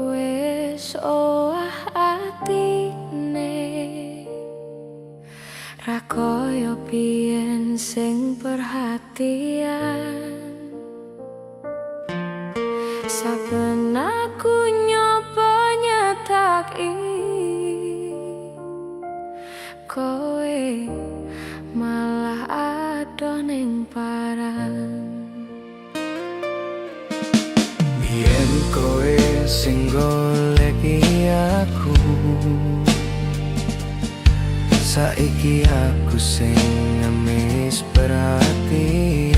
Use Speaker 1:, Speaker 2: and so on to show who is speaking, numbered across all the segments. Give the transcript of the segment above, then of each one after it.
Speaker 1: wis owah atine, ra kaya biyen sing perhatian. Saben aku nyoba nyataki, kowe malah adoh ning paran.
Speaker 2: Biyen kowe sing goleki aku, saiki aku sing ngemis perhatian.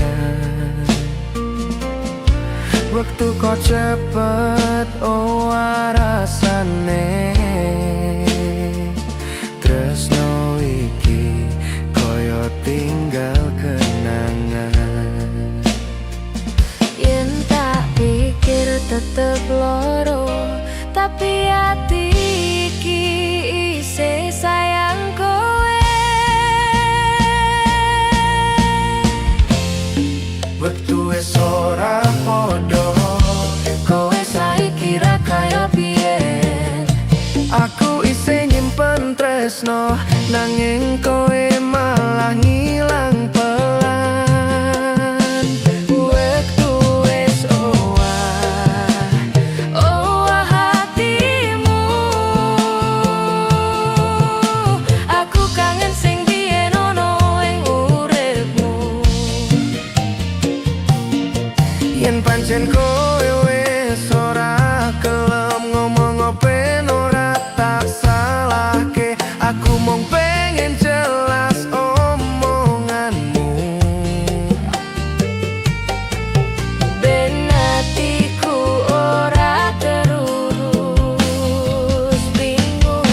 Speaker 2: Waktu kok cepet rasane, tresno iki koyo tinggal kenangan.
Speaker 1: Yen tak pikir tetep loro, tapi hati iki isih sayang kowe.
Speaker 2: Wektu wis ora padha,
Speaker 1: Kowe saiki ra kaya biyen.
Speaker 2: aku isih nyimpen tresno, nanging kowe malah ngilang pelan. Wektu wis
Speaker 1: Owah hatimu, aku kangen sing biyen ono ing uripmu.
Speaker 2: yen pancen kowe wis ora kelem ngomong ben ora tak salahke, aku mung pengen jelas omonganmu.
Speaker 1: Ben hatiku ora terurus bingung.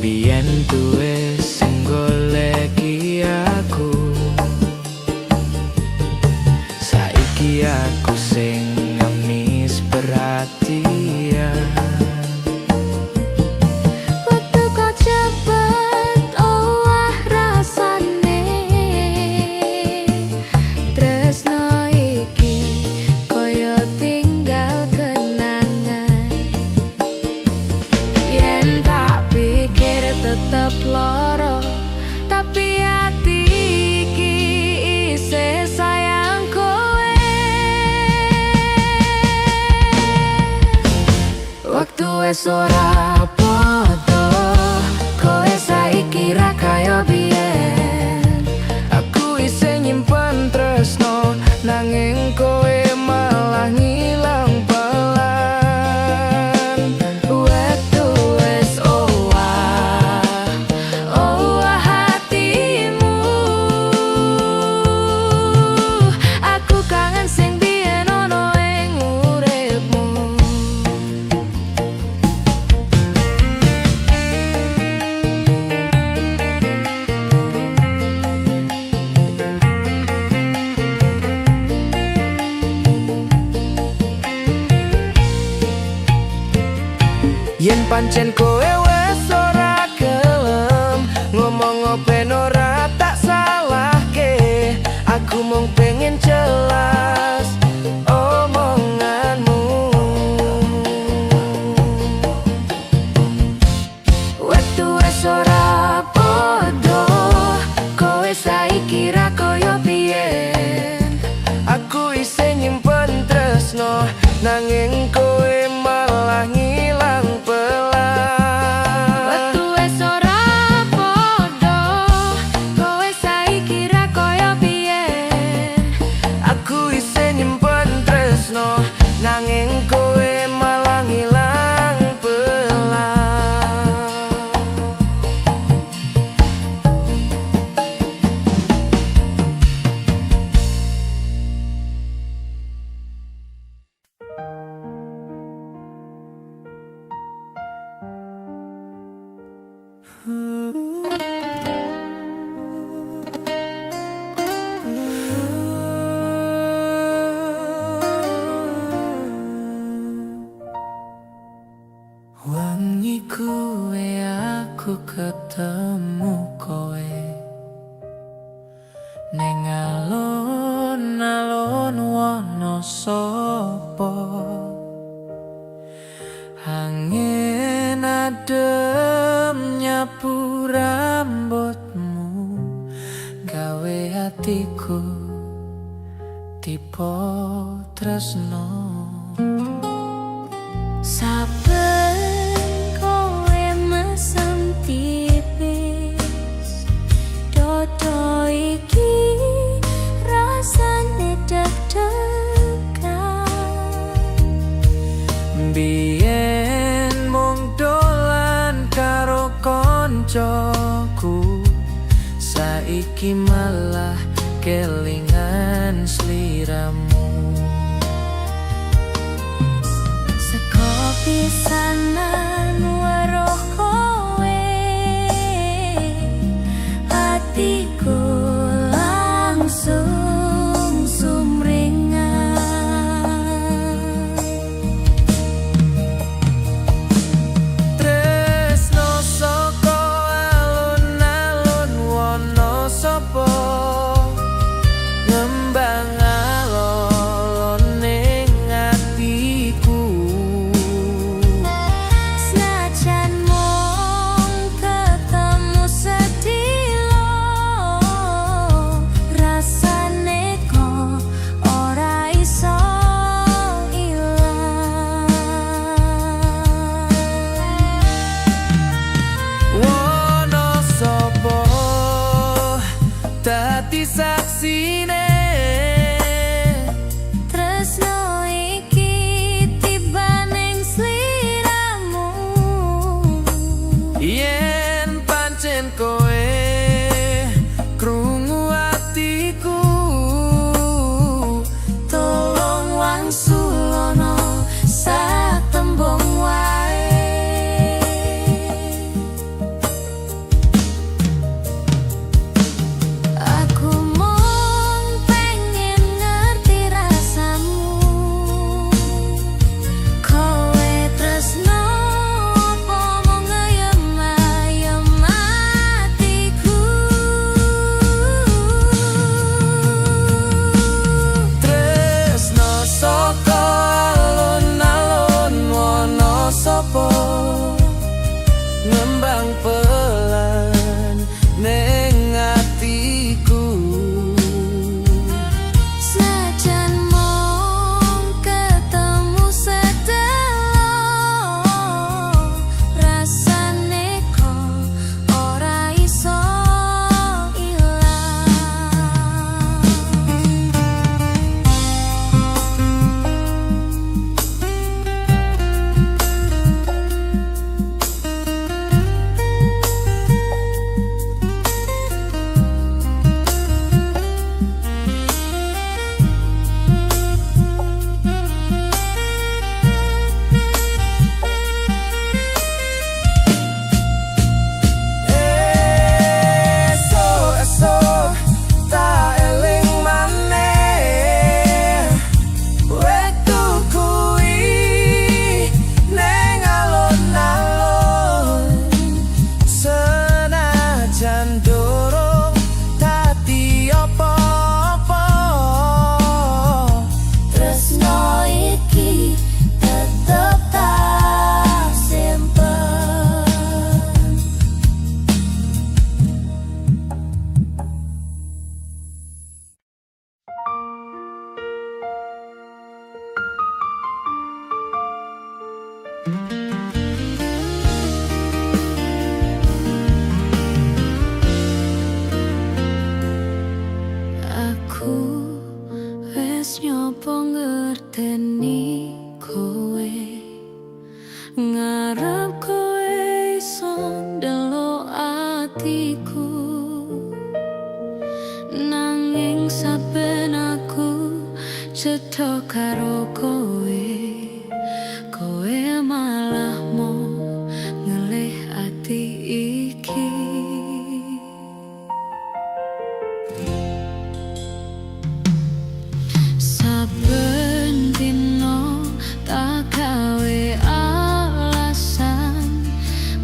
Speaker 2: Biyen duwe sing goleki aku, saiki aku sing ngemis perhatian.
Speaker 1: Waktu kok cepet owah rasane, tresno iki koyo tinggal kenangan. Yen tak pikir tetep loro, tapi hati iki isih sayang kowe. Waktu wis ora padha, kowe saiki ra kaya biyen.
Speaker 2: Aku isih nyimpen tresno, nanging kowe malah ngilang pelan.
Speaker 1: Waktu wis owah hatimu, aku kangen sing biyen ono ing uripmu.
Speaker 2: Yen pancen kowe wis ora gelem ngomong ben ora tak salahke, aku mung pengen jelas omonganmu.
Speaker 1: Waktu wis ora padha, kowe saiki ra kaya biyen.
Speaker 2: Aku isih nyimpen tresno, nanging kowe malah ngilang pelan.
Speaker 1: Waktu wis ora padha, kowe saiki ra kaya biyen.
Speaker 2: Aku isih nyimpen tresno, nanging kowe malah ngilang pelan. Wangi kuwe aku ketemu kowe ning alun-alun wono sapa angin adem nyapu rambutmu gawe hatiku tipe tresno.
Speaker 1: Saben kowe mesem tipis dodo iki rasane deg-degan.
Speaker 2: Biyen mung dolan karo koncoku, saiki malah kelingan sliramu.
Speaker 1: Seko pisanan weruh kowe, hatiku langsung sumringah.
Speaker 2: Tresno saka alun-alun wono sapa ngembang alon ning atiku.
Speaker 1: Senajan mung ketemu sedilo, rasane kok ora iso ilang.
Speaker 2: Wono sapa dadi saksine
Speaker 1: Tresno iki tiba ning sliramu.
Speaker 2: yen pancen kowe krungu atiku.
Speaker 1: Tolong wangsulono sak tembung wae. Aku mung pengen ngerti rasamu. Kowe tresno apa mung ngeyem-ayem atiku.
Speaker 2: Tresno saka alun-alun wono sapa ngembang pelan ning atiku.
Speaker 1: Senajan mung ketemu sedelo, rasane kok ora iso ilang.
Speaker 2: Esuk tak eling maneh wektu kuwi ning alun-alun. Senajan durung dadi apa-apa,
Speaker 1: Tresno iki tetep tak simpen. Aku wis nyoba ngerteni kowe, ngarep kowe iso ndelok atiku. Nanging saben aku cetha karo kowe, kowe malah mau ngelih ati iki. iki. Saben dino tak gawe alasan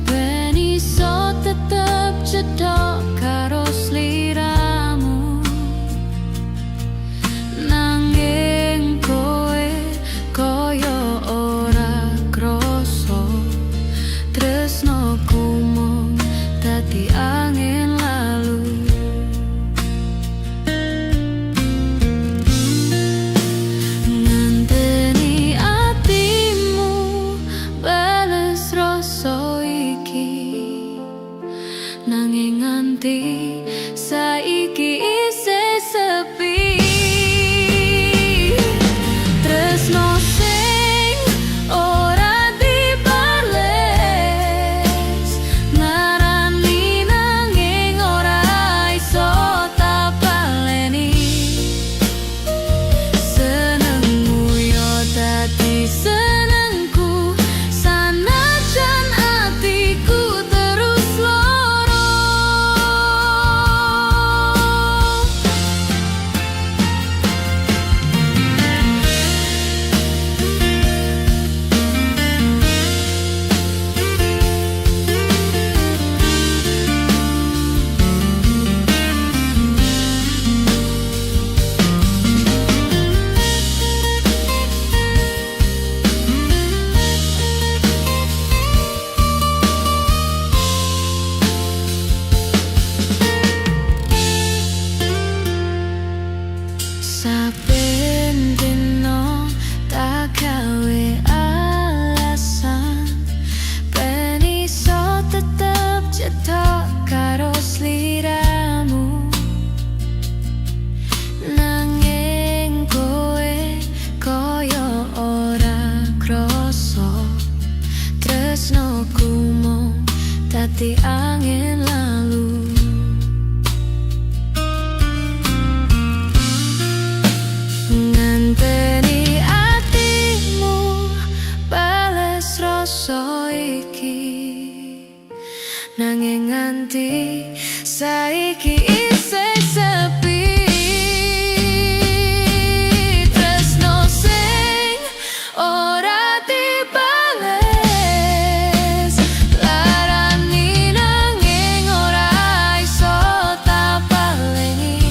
Speaker 1: ben iso tetep cedhak karo sliramu, nanging kowe koyo ora krasa tresnoku mung dadi angin lalu. Nanging nganti saiki isih sepi, tresno sing ora dibales, ngarani nanging ora iso tak baleni. Senengmu yo dadi senengku, sanajan atiku terus saben dino tak gawe alasan ben iso tetep cedhak karo sliramu, nanging kowe koyo ora krasa tresnoku mung dadi angin lalu. Nganteni atimu bales rasa iki, nanging nganti saiki isih sepi, tresno sing ora dibales, larani nanging ora iso tak baleni.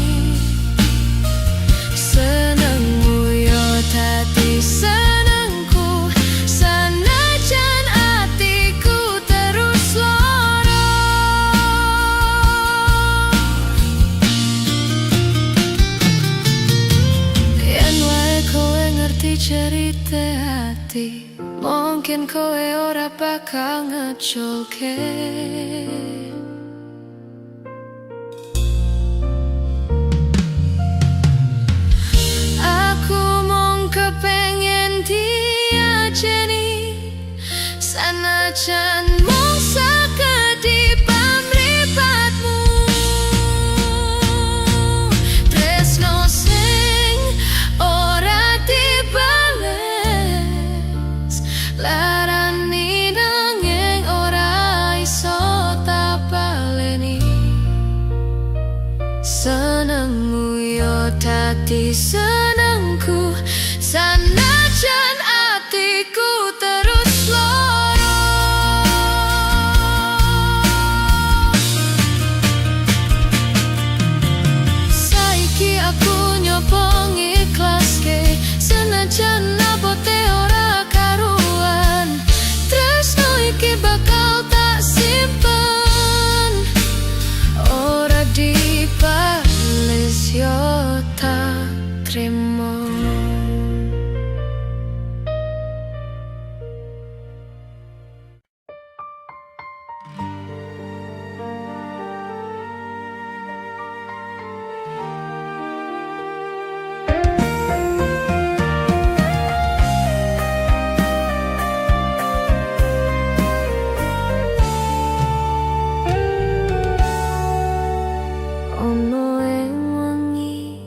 Speaker 1: Senengmu yo dadi senengku, sanajan atiku terus lara. Yen wae kowe ngerti cerita hati, mungkin kowe ora bakal ngeculke. Aku mung kepengen diajeni, sanajan mung sakedhip mripatmu. Tresno sing ora dibales, larani nanging ora iso tak baleni. Senengmu yo dadi senengku, sanajan atiku terus lara. Saiki aku nyoba ngiklaske, senajan abote ora karuan, tresno iki bakal tak simpen, ora dibales yo tak trimo. Ono ing wengi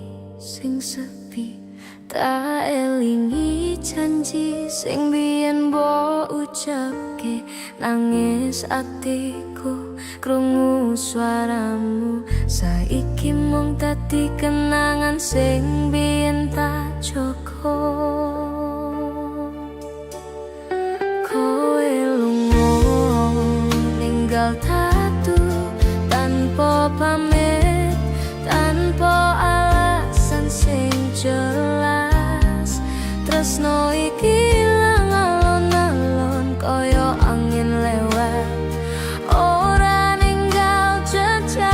Speaker 1: sing sepi, tak elingi janji sing biyen mbok ucapke, nangis atiku krungu suaramu. Saiki mung dadi kenangan sing biyen tak jaga. Kowe lunga ninggal tatu tanpa pamit, tanpa alasan sing jelas. Tresno iki ilang alon-alon kaya angin lewat, ora ninggal jejak.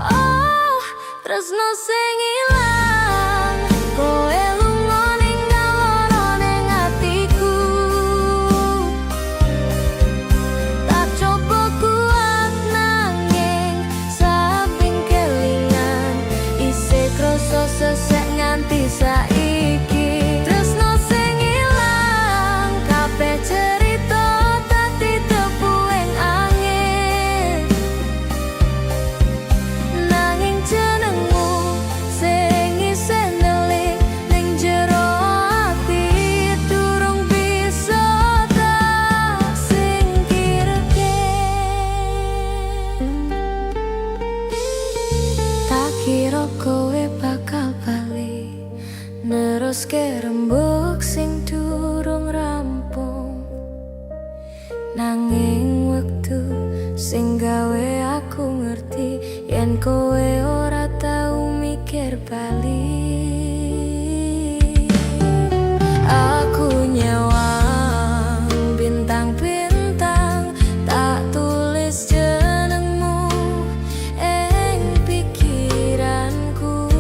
Speaker 1: Oh, tresno sing ilang, kowe lunga ninggal lara ning atiku. Tak coba kuat nanging samping kelingan, isih krasa sesek nganti saiki. Tresno sing ilang, kabeh cerita dadi debu ing angin. Nanging jenengmu sing isih ndelik ning jero ati, durung bisa tak singkirke. Tak kira kowe bakal bali neruske rembug sing durung rampung. Nanging wektu sing gawe aku ngerti yen kowe ora tau mikir bali. Aku nyawang bintang-bintang, tak tulis jenengmu ing pikiranku.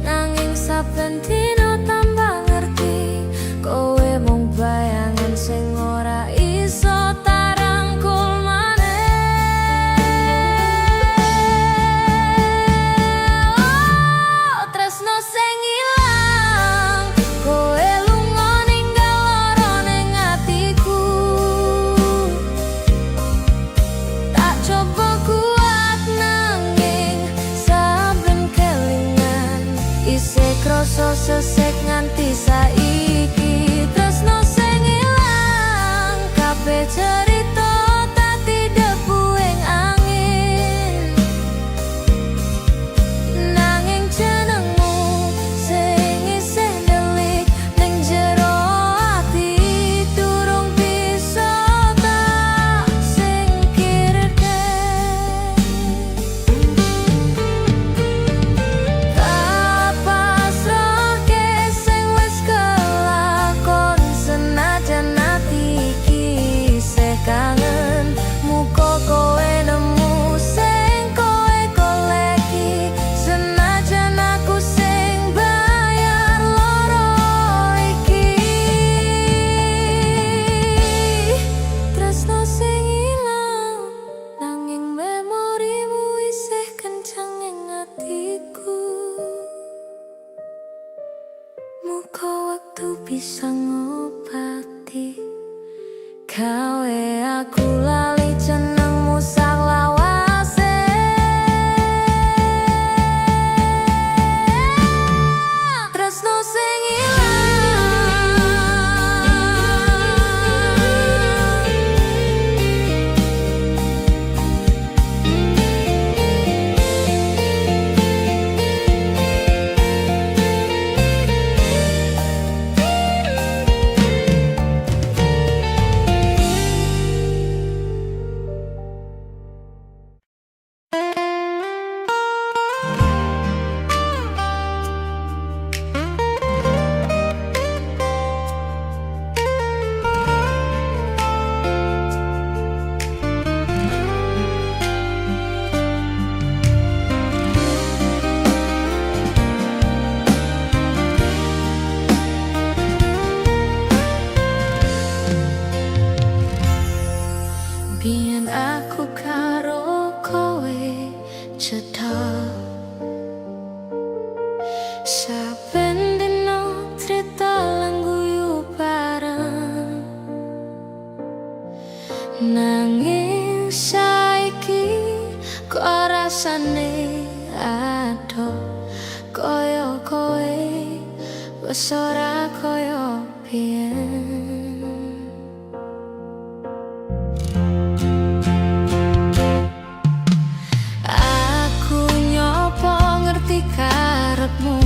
Speaker 1: Nanging saben dina tambah ngerti, kowe mung bayangan sing ora iso tak rangkul maneh. Oh, tresno sing ilang, kowe lunga ninggal lara ning atiku. Tak coba kuat nanging saben kelingan, isih krasa sesek nganti saiki. Tresno sing ilang, kabeh cerita dadi debu ing angin. Nanging jenengmu sing isih ndelik ning jero ati, durung bisa tak singkirke. Tak pasrahke sing wis kelakon, senajan ati iki isih kangen. Muga kowe nemu sing kowe goleki, senajan aku sing bayar lara iki. Tresno sing ilang, nanging memorimu isih kenceng ing atiku. Muga wektu bisa ngobati gawe aku lali jenengmu saklawase. Tresno sing biyen aku karo kowe cedhak, saben dina crita lan guyu bareng. Nanging saiki kok rasane ado kaya kowe, wes ora kaya biyen. Aku nyopo ngerti karepmu,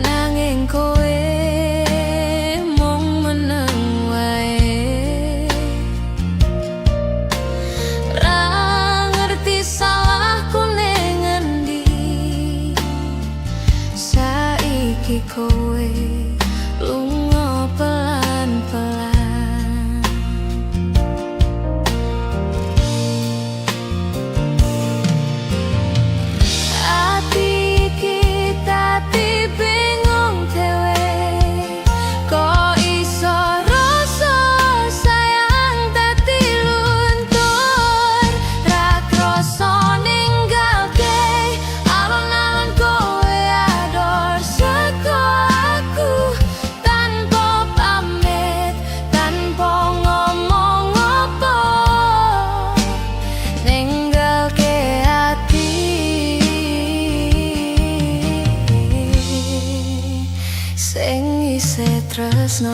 Speaker 1: nanging kowe mung meneng wae. Ra ngerti salahku ning endi, saiki kowe lunga pelan-pelan. Ati iki dadi bingung dhewe, kok iso rasa sayang dadi luntur. Ra krasa ninggalke alon-alon kowe ador saka aku, tanpa pamit, tanpa ngomong apa, ninggalke ati sing isih tresno.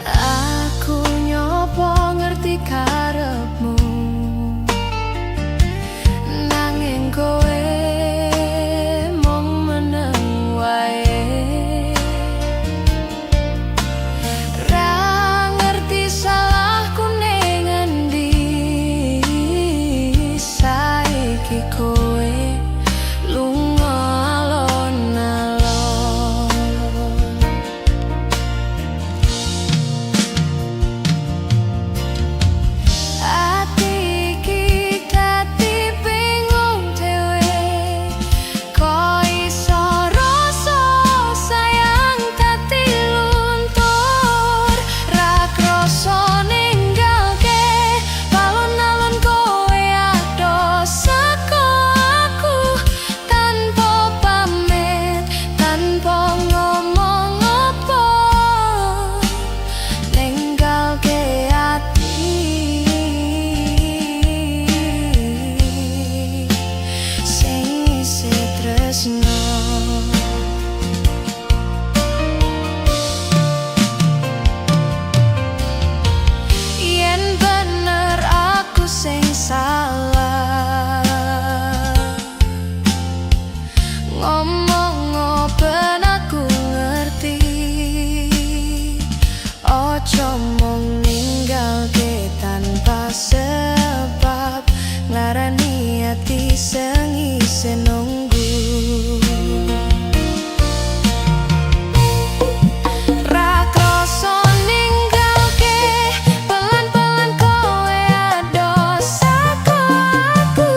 Speaker 1: Aku nyopo ngerti karepmu, nanging kowe mung meneng wae. Ra ngerti salahku ning endi, saiki kowe lunga alon-alon. Ati iki dadi bingung dhewe, kok iso rasa sayang dadi luntur. Ra krasa ninggalke alon-alon kowe adoh saka aku, tanpa pamit, tanpa ngomong apa, ninggalke ati sing isih tresno. Yen bener aku sing salah, ngomong ben aku ngerti. Ojo mung ninggalke tanpa sebab, nglarani ati sing isih nunggu. Ra krasa ninggalke pelan-pelan kowe adoh saka aku,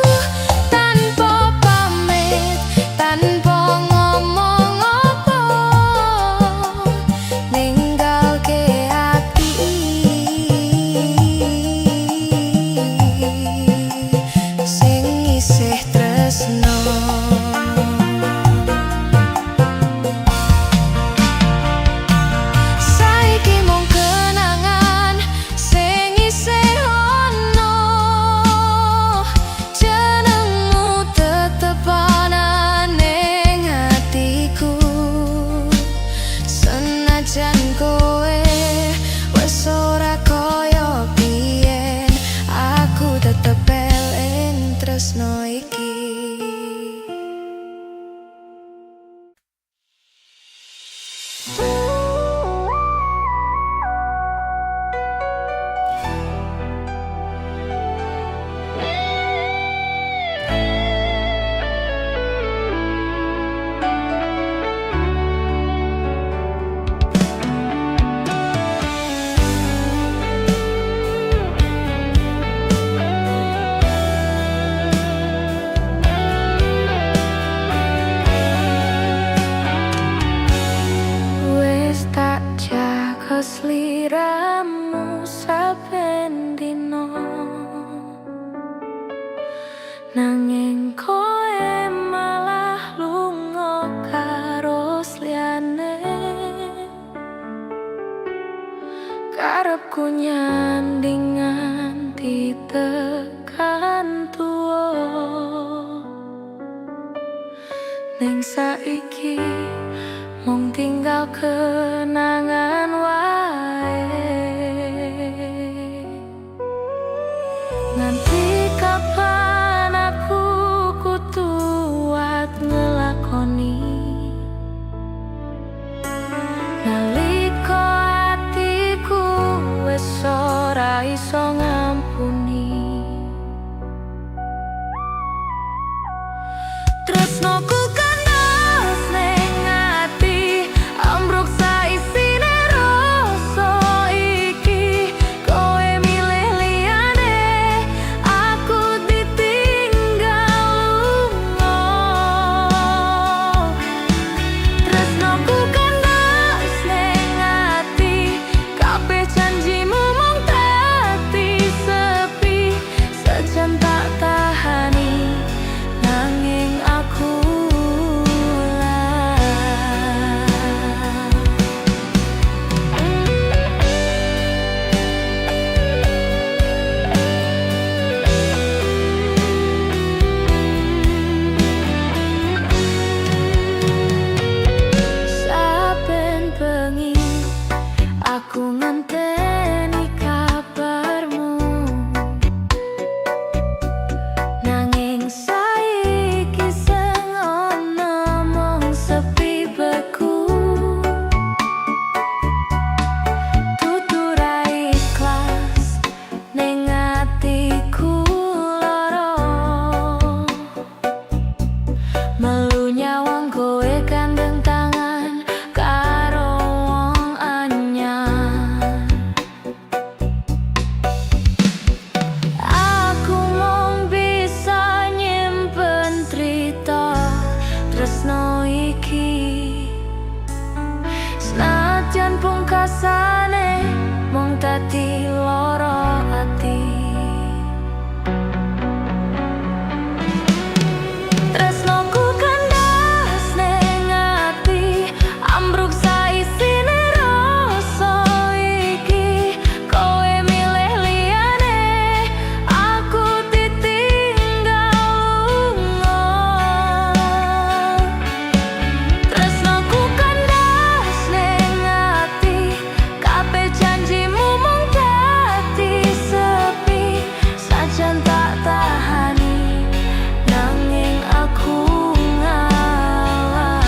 Speaker 1: tanpa pamit, tanpa ngomong apa, ninggalke ati sing isih tresno. Saiki mung kenangan sing isih ono, jenengmu tetep ana ning atiku. Senajan kowe wis ora kaya biyen, aku tetep eling tresno iki. Wis tak jaga sliramu saben dina, nanging kowe malah lunga karo liyane. Karepku nyanding nganti tekan tuwa. ning saiki mung tinggal kenangan wae. Nganti kapan aku kuat ngelakoni nalika atiku wis ora iso ngampuni. Tresnoku kandas ning ati ambruk saisine rasa iki. Kowe milih liyane, aku ditinggal lunga. Tresnoku kandas ning ati, kabeh janjimu mung dadi sepi. Sejan tak tahani nanging aku saben bengi aku ngenteni kabarmu, nanging saiki sing ana mung sepi beku. Tutur ikhlas ning atiku lara, melu nyawang kowe kandeng tangan karo wong anyar. Aku mung bisa nyimpen trita tresno iki, senajan pungkasane mung dadi lara ati. Tresnoku kandas ning ati ambruk saisine rasa iki. Kowe milih liyane, aku ditinggal lunga. Tresnoku kandas ning ati, kabeh janjimu mung dadi sepi. Sajan tak tahani nanging aku ngalah.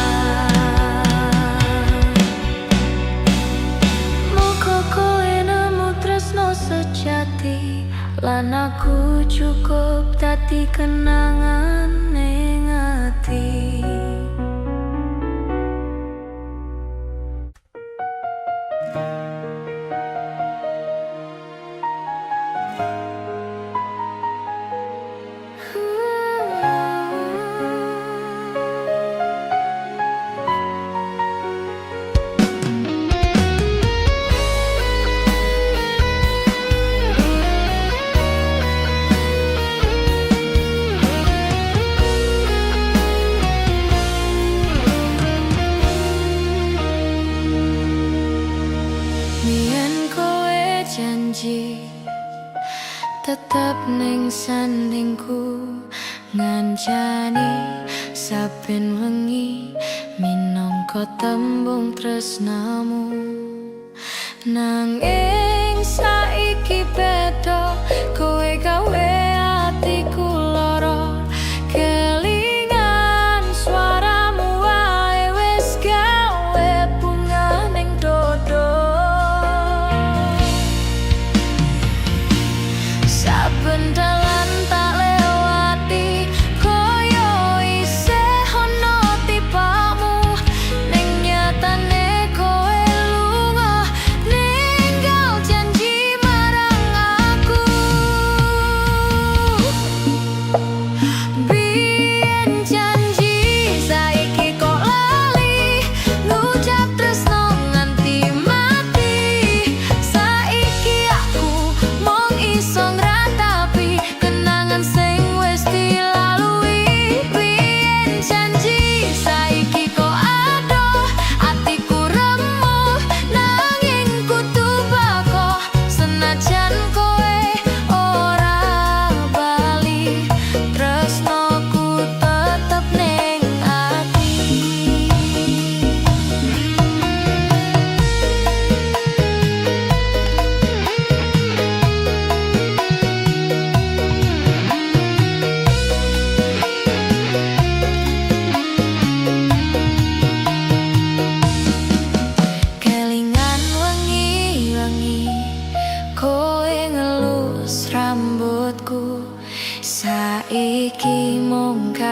Speaker 1: Muga kowe nemu tresno sejati, lan aku cukup dadi kenangan ning ati. Biyen kowe janji tetep ning sandingku, ngancani saben wengi minangka tembung tresnamu. Nanging saiki beda, kowe gawe atiku lara. Kelingan suaramu wae wis gawe bunga ning dodo. Saben dalan tak lewati, koyo isih ana tipamu. Ning nyatane kowe lunga ninggal janji.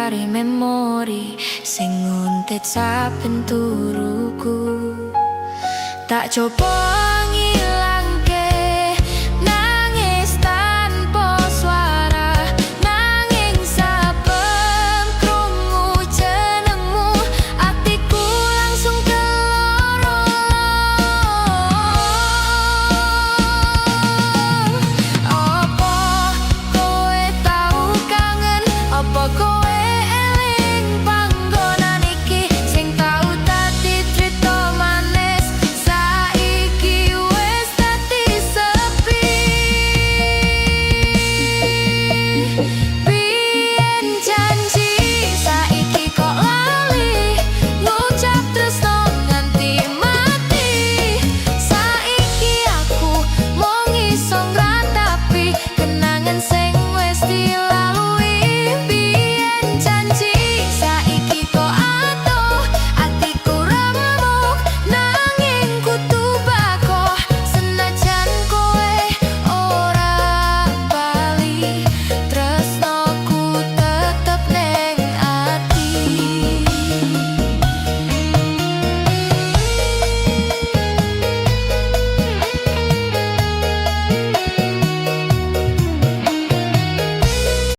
Speaker 1: kari memori sing nguntit saben turuku. Tak coba